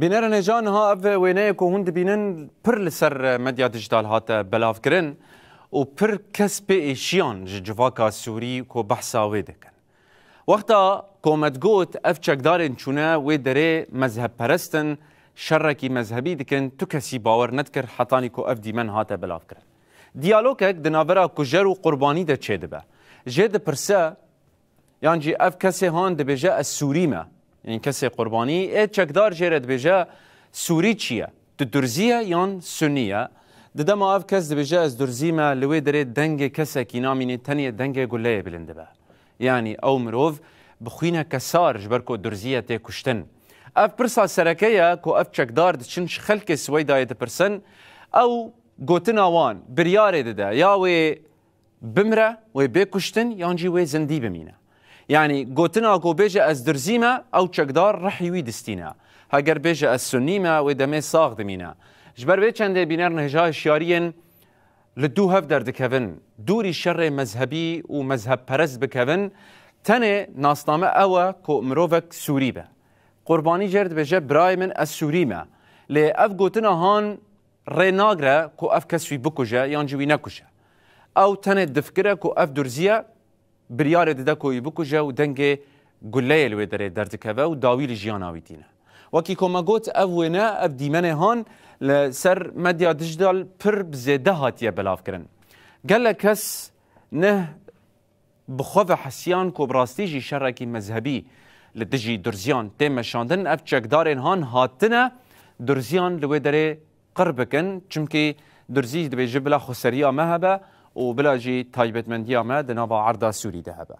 بینرن جان ها اف وینه که هند بینن پر لسر مدیا دیجیتال هات بلاف کرن و پر کسب ایشیان جواکا سوری که بحثا ویده کن. وقتا کومت گوت اف چکدارن چونه وی داره مذهب پرستن شرکی مذهبی دکن تو کسی باور ندکر حتانی که اف دیمن هات بلاف کرن. دیالوگک دناورا کجر و قربانی ده چه دبه. جد پرسه یعنی جی اف کسی هان دبیجه از سوری ما. یعنی کسی قربانی ای چکدار جرد بجا سوری چیه؟ درزیه یان سنیه؟ ددم آف کس بجا از درزی ما لوی داره دنگ کسی که نامینی تنی دنگ گله بلنده به. یعنی او مروف بخوینه کسار جبر که درزیه تی کشتن. اف پرسا سرکیه که اف چکدار دچنش خلق سوی دایت پرسن او گوتن آوان بریاره دده یا وی بمره وی بکشتن یانجی وی زندی بمینه. يعني قوتنا قو بيجا از درزيما او چكدار رح يوي دستينا هاگر بيجا از سنيما ودمي صاغ دمينا جبر بي چنده بينار نهجا شيارين لدو هف در دكهن دوري شر مذهبي و مذهب پرست بكهن تنه ناسنامه اوه كو مروفك سوري به قرباني جرد بيجا براي من از سوري ما لي اف قوتنا هان ري ناغره كو اف كسوي بكوجا يانجوي نكوجا او تنه دفكره كو اف درزيه بریاره دیده کوی بکوجه و دنگ گله لوی داره دردکوه و داویل جیاناوی دینه وکی کما گوت او نه اف دیمنه هان لسر مدیا دیجیتال پر بزیده هاتیه بلاف کرن گله کس نه بخوف حسیان کو براستیجی شرکی مذهبی لدجی درزیان تیم شاندن اف چکدارین هان هاتنه درزیان لوی داره قربکن چونکه درزی دبی جبلا خسریا مهبه و بلا جي تايبت منديا ما دنابا عرضا سوري دهبا